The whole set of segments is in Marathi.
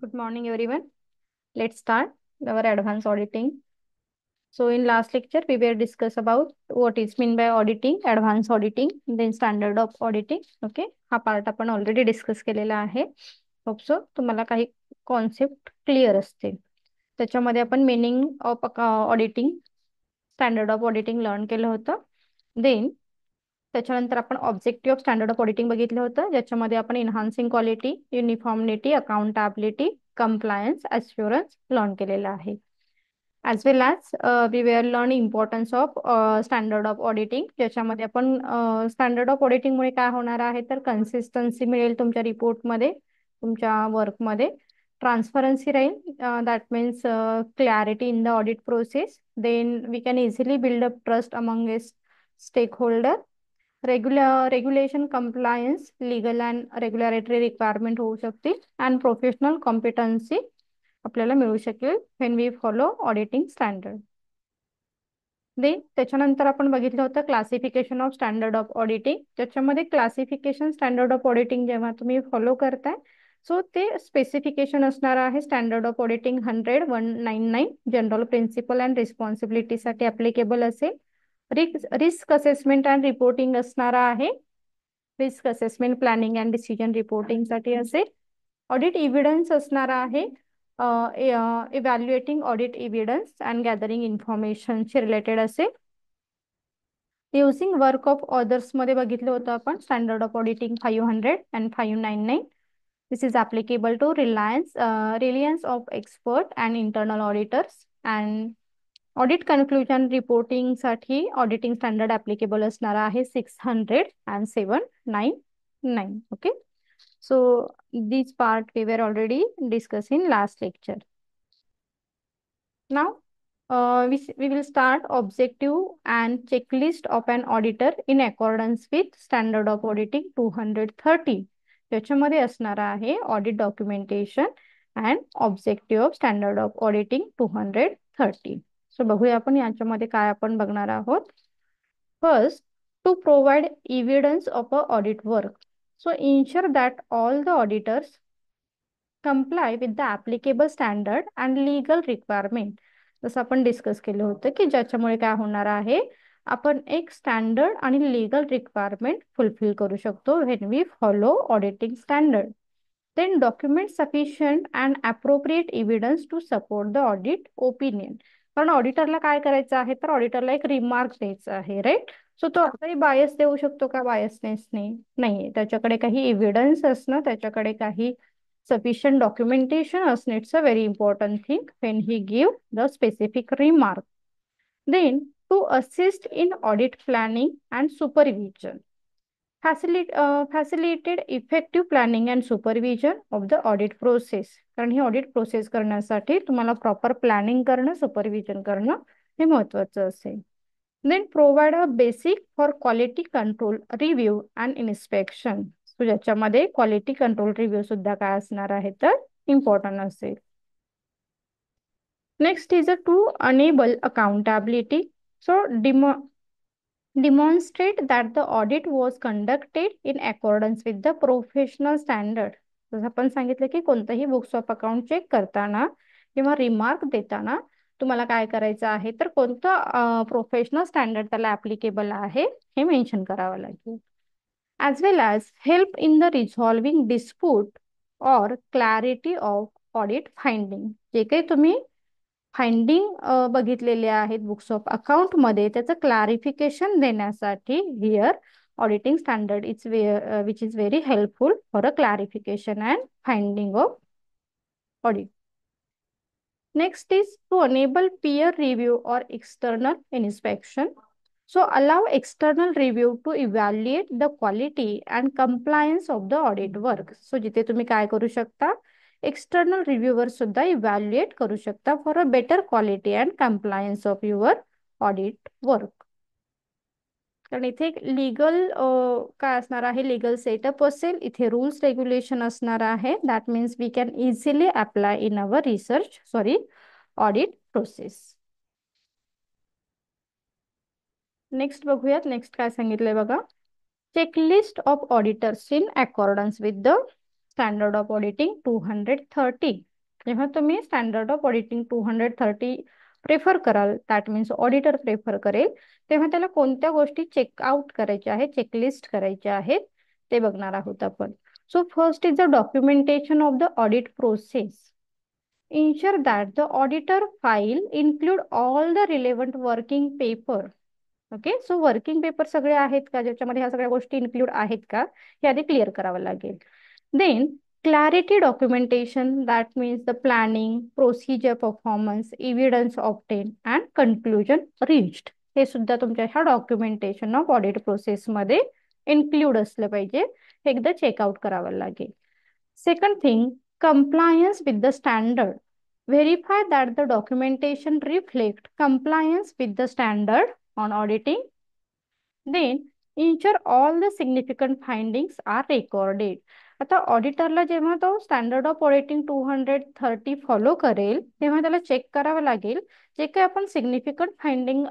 Good morning, everyone. Let's start our advanced auditing. So, in last lecture, we were discuss about what is mean by auditing, advanced auditing, then standard of auditing. Okay, हा पार्ट आपण ऑलरेडी डिस्कस केलेला आहे. होप सो तुम्हाला काही कॉन्सेप्ट क्लिअर असतील. त्याच्यामध्ये आपण meaning of auditing, standard of auditing learn केलं होतं. देन त्याच्यानंतर आपण objective of standard of auditing बघितलं होतं, ज्याच्यामध्ये आपण enhancing quality, uniformity, accountability, compliance, assurance learn केलेलं आहे. As well as we were learn importance of standard of auditing, ज्याच्यामध्ये आपण स्टँडर्ड ऑफ ऑडिटिंगमुळे काय होणार आहे तर कन्सिस्टन्सी मिळेल तुमच्या रिपोर्टमध्ये, तुमच्या वर्कमध्ये. ट्रान्सपरन्सी राहील, that means clarity in the audit process. Then we can easily build up trust among a stakeholder. Regulation compliance, legal and regulatory requirement होऊ शकतील, अँड प्रोफेशनल कॉम्पिटन्सी आपल्याला मिळू शकेल when we follow auditing standard. Then त्याच्यानंतर आपण बघितलं होतं classification of standard of auditing, ज्याच्यामध्ये क्लासिफिकेशन स्टँडर्ड ऑफ ऑडिटिंग जेव्हा तुम्ही फॉलो करताय, सो ते स्पेसिफिकेशन असणार आहे standard of auditing 100-199 general principle and रिस्पॉन्सिबिलिटीसाठी ऍप्लिकेबल असेल. रिस्क असेसमेंट अँड रिपोर्टिंग असणार आहे, risk assessment planning and decision reporting साठी असेल. ऑडिट इव्हिडन्स असणार आहे, evaluating audit evidence and gathering इन्फॉर्मेशनशी रिलेटेड असेल. युझिंग वर्क ऑफ ऑदर्स मध्ये बघितलं होतं आपण standard of auditing 500 and 599. This is applicable to reliance of expert and internal auditors. And audit conclusion reporting साठी ऑडिटिंग स्टँडर्ड ऍप्लिकेबल असणार आहे 600 and 799. Okay, so this part we were already discuss in last lecture. Now, we will start objective and checklist of an auditor in accordance with standard of auditing 230. त्याच्यामध्ये असणार आहे audit documentation and objective of standard of auditing 230. So बघूया आपण याच्यामध्ये काय आपण बघणार आहोत. First, to provide evidence of a audit work. So ensure that all the auditors comply with the applicable standard and legal requirement. जसं आपण डिस्कस केलं होतं की ज्याच्यामुळे काय होणार आहे, आपण एक स्टँडर्ड आणि लिगल रिक्वायरमेंट फुलफिल करू शकतो when we follow auditing standard. Then document sufficient and appropriate evidence to support the audit opinion. कारण ऑडिटरला काय करायचं आहे तर ऑडिटरला एक रिमार्क द्यायचा आहे, राईट. सो तो असंही बायस देऊ शकतो का, बायसनेस नाही, त्याच्याकडे काही एव्हिडन्स असणं, त्याच्याकडे काही sufficient documentation असणे, it's a very important thing when he give the specific remark. Then to assist in audit planning and supervision, facilitated effective planning and supervision of the audit process. कारण ही ऑडिट प्रोसेस करण्यासाठी तुम्हाला प्रॉपर प्लॅनिंग करणं, सुपरविजन करणं हे महत्वाचं असेल. Then provide a basic for quality control review and inspection. So ज्याच्यामध्ये क्वालिटी कंट्रोल रिव्ह्यू सुद्धा काय असणार आहे तर इम्पॉर्टंट असेल. Next is a to enable accountability. So demonstrate that the audit was conducted in accordance with the professional standard. जसं आपण सांगितलं की कोणतंही बुक्स ऑफ अकाउंट चेक करताना किंवा रिमार्क देताना तुम्हाला काय करायचं आहे तर कोणतं प्रोफेशनल स्टँडर्ड त्याला ऍप्लिकेबल आहे हे मेन्शन करावं लागेल. as well as help in the resolving dispute or clarity of audit finding. जे काही तुम्ही फाइंडिंग बघितलेले आहेत बुक्स ऑफ अकाउंट मध्ये त्याचं क्लॅरिफिकेशन देण्यासाठी here auditing standard which is very helpful for a clarification and finding of audit. Next is to enable peer review or external inspection. So allow external review to evaluate the quality and compliance of the audit work. So जिथे तुम्ही काय करू शकता, एक्सटर्नल रिव्ह्यूवर सुद्धा इव्हॅल्युएट करू शकता for a better quality and compliance of your audit work. कारण इथे एक लिगल काय असणार आहे, लिगल सेटअप असेल, इथे रूल्स रेग्युलेशन असणार आहे. That means we can easily apply in our audit process. Next बघूयात, नेक्स्ट काय सांगितलंय बघा. Checklist of auditors in accordance with the standard of auditing 230. जेव्हा तुम्ही स्टँडर्ड ऑफ ऑडिटिंग 230 प्रेफर कराल, दॅट मीन्स ऑडिटर प्रेफर करेल, तेव्हा त्याला कोणत्या गोष्टी चेकआउट करायच्या आहेत, चेकलिस्ट करायच्या आहेत, ते बघणार आहोत आपण. So first is the documentation of the audit process. Ensure that the auditor file include all the relevant working paper. Okay, so working paper सगळे आहेत का, ज्याच्यामध्ये ह्या सगळ्या गोष्टी इन्क्लूड आहेत का, हे आधी क्लिअर करावं लागेल. Then clarity documentation, that means the planning, procedure, performance, evidence obtain and conclusion reached, हे सुद्धा तुमच्या ह्या डॉक्युमेंटेशन ऑफ ऑडिट प्रोसेसमध्ये इन्क्लूड असलं पाहिजे. हे एकदा चेकआउट करावं लागेल. Second thing, compliance with the standard. Verify that the documentation reflect compliance with the standard on auditing. Then ensure all the significant findings are recorded. आता ऑडिटरला जेव्हा तो स्टँडर्ड ऑफ ऑडिटिंग 230 फॉलो करेल, तेव्हा त्याला चेक करावं लागेल जे काही आपण सिग्निफिकंट फाइंडिंग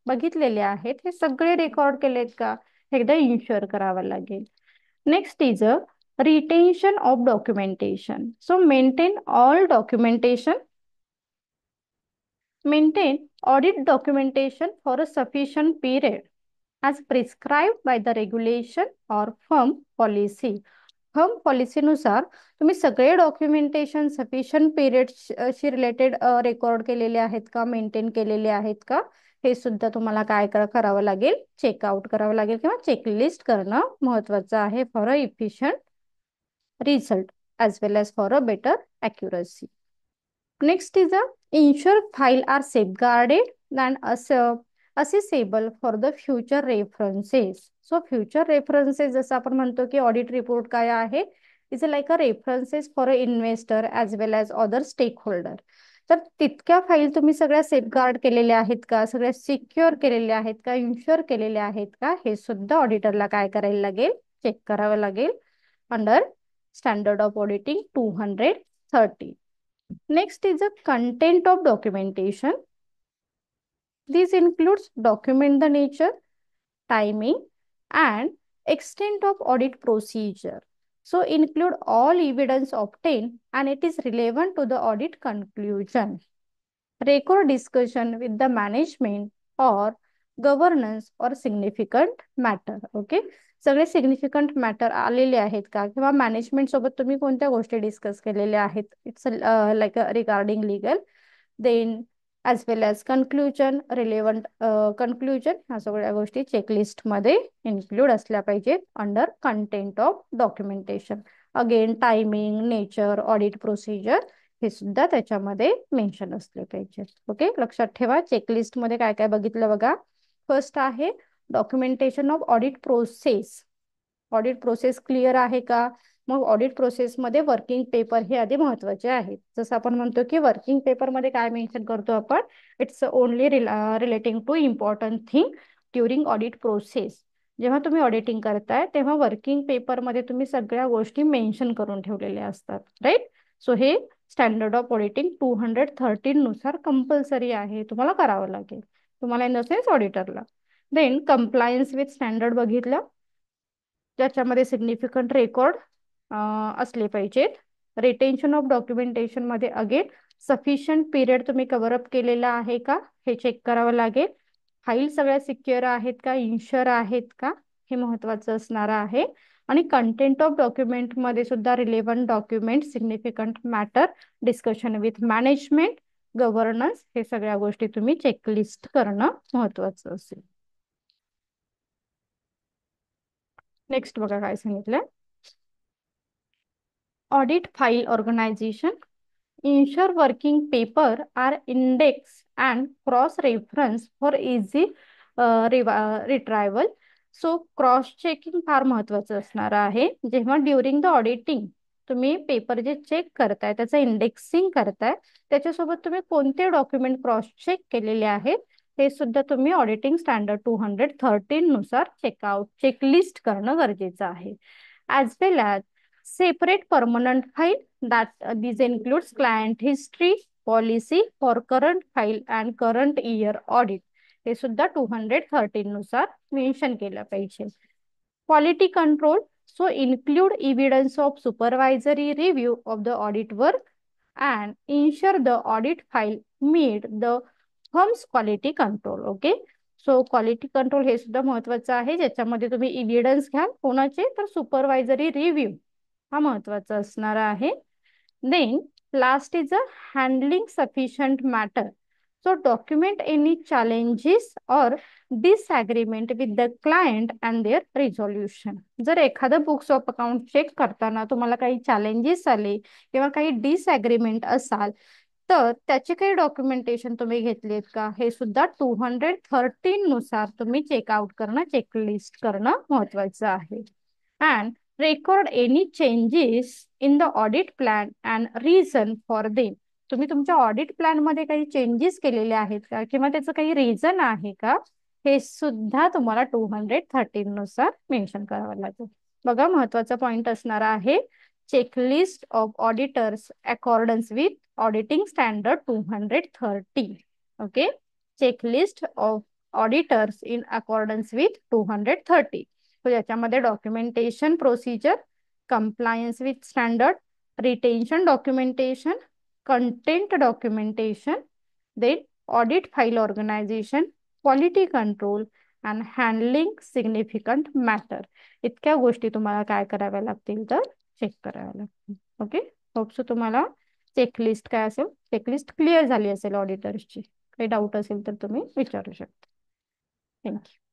बघितलेले आहेत, हे सगळे रेकॉर्ड केलेत का, एकदा इन्शुअर करावं लागेल. Next is a retention of documentation. So maintain all documentation. Maintain audit documentation for a sufficient period as prescribed by the regulation or firm policy. Firm पॉलिसीनुसार तुम्ही सगळे डॉक्युमेंटेशन सफिशियंट पिरियडशी रिलेटेड रेकॉर्ड केलेले आहेत का, मेंटेन केलेले आहेत का, हे सुद्धा तुम्हाला काय करावं लागेल, चेकआउट करावं लागेल किंवा चेकलिस्ट करणं महत्वाचं आहे for a efficient result as well as for a better accuracy. Next is a ensure file are safeguarded and accessible for the future references. So future references जसं आपण म्हणतो की ऑडिट रिपोर्ट काय आहे, is like a references for a investor as well as other stakeholder. तर तितक्या फाईल तुम्ही सगळ्या सेफगार्ड केलेल्या आहेत का, सगळ्या सिक्युअर केलेल्या आहेत का, इन्शुअर केलेल्या आहेत का, हे सुद्धा ऑडिटरला काय करायला लागेल, चेक करावं लागेल under standard of auditing 230. Next is the content of documentation. This includes document the nature, timing, and extent of audit procedure. So include all evidence obtained and it is relevant to the audit conclusion. Record discussion with the management or governance or significant matter. Okay, सगळे सिग्निफिकंट मॅटर आलेले आहेत का, किंवा मॅनेजमेंट सोबत तुम्ही कोणत्या गोष्टी डिस्कस केलेल्या आहेत, it's like regarding legal. Then as well as conclusion, relevant conclusion, ह्या सगळ्या गोष्टी चेकलिस्टमध्ये इन्क्लूड असल्या पाहिजेत under content of documentation. Again timing, nature, audit procedure, हे सुद्धा त्याच्यामध्ये मेन्शन असले पाहिजे. ओके, लक्षात ठेवा चेकलिस्टमध्ये काय काय बघितलं बघा. फर्स्ट आहे documentation of audit process. Audit process clear आहे का, मग ऑडिट प्रोसेसमध्ये वर्किंग पेपर हे आधी महत्वाचे आहेत. जसं आपण म्हणतो की वर्किंग पेपरमध्ये काय मेन्शन करतो आपण, it's only relating to important thing during audit process. जेव्हा तुम्ही ऑडिटिंग करताय तेव्हा वर्किंग पेपरमध्ये तुम्ही सगळ्या गोष्टी मेन्शन करून ठेवलेल्या असतात, राईट. सो हे स्टँडर्ड ऑफ ऑडिटिंग 230 नुसार कंपल्सरी आहे, तुम्हाला करावं लागेल, तुम्हाला इन द सेन्स ऑडिटरला. देन कंप्लायन्स विथ स्टँडर्ड बघितलं, ज्याच्यामध्ये सिग्निफिकंट रेकॉर्ड असले पाहिजेत. रिटेन्शन ऑफ डॉक्युमेंटेशन मध्ये अगेन सफिशियंट पिरियड तुम्ही कव्हरअप केलेला आहे का, हे चेक करावं लागेल. फाईल सगळ्या सिक्युअर आहेत का, इन्शुअर आहेत का, हे महत्वाचं असणार आहे. आणि कंटेंट ऑफ डॉक्युमेंट मध्ये सुद्धा relevant document, significant matter, discussion with management, governance, हे सगळ्या गोष्टी तुम्ही चेकलिस्ट करणं महत्वाचं असेल. नेक्स्ट बघा काय सांगितलंय. Audit file organisation. Ensure working paper are indexed and cross-reference for easy retrieval. So cross checking फार महत्वाचं असणार आहे. जेव्हा ड्युरिंग द ऑडिटिंग तुम्ही पेपर जे चेक करताय त्याचं इंडेक्सिंग करताय, त्याच्यासोबत तुम्ही कोणते डॉक्युमेंट क्रॉस चेक केलेले आहेत हे सुद्धा तुम्ही ऑडिटिंग स्टँडर्ड 230 नुसार चेकआउट चेकलिस्ट करणं गरजेचं आहे. As well as separate permanent file that these includes client history, policy for current file and current year audit. हे सुद्धा 230 नुसार मेन्शन केलं पाहिजे. Quality control. So include evidence of supervisory review of the audit work and ensure the audit file meet the firm's quality control. Okay, so quality control हे सुद्धा महत्वाचं आहे, ज्याच्यामध्ये तुम्ही इव्हिडन्स घ्याल कोणाचे, तर सुपरवायझरी रिव्ह्यू हा महत्वाचा असणार आहे. Then last is a handling sufficient matter. So document any challenges or disagreement with the client and their resolution. जर एखादं बुक्स ऑफ अकाउंट चेक करताना तुम्हाला काही चॅलेंजेस आले किंवा काही डिसएग्रीमेंट असाल, तर त्याचे काही डॉक्युमेंटेशन तुम्ही घेतलेत का, हे सुद्धा 213 नुसार तुम्ही चेकआउट करणं, चेकलिस्ट करणं महत्वाचं आहे. And record any changes in the audit plan and reason for them. तुम्ही तुमच्या ऑडिट प्लॅन मध्ये काही चेंजेस केलेले आहेत का, किंवा त्याचं काही रिझन आहे का, हे सुद्धा तुम्हाला 213 नुसार मेन्शन करावं लागेल. बघा, महत्वाचा पॉइंट असणार आहे, checklist of auditors accordance with auditing standard 230. Okay, checklist of auditors in accordance with 230. तो याच्यामध्ये documentation procedure, compliance with standard, retention documentation, content documentation, then audit file organization, quality control and handling significant matter. इतक्या गोष्टी तुम्हाला काय कराव्या लागतील, तर चेक कराव्या लागतील. ओके, होप सो तुम्हाला चेकलिस्ट काय असेल, चेकलिस्ट क्लिअर झाली असेल ऑडिटर्सची. काही डाऊट असेल तर तुम्ही विचारू शकता. थँक्यू.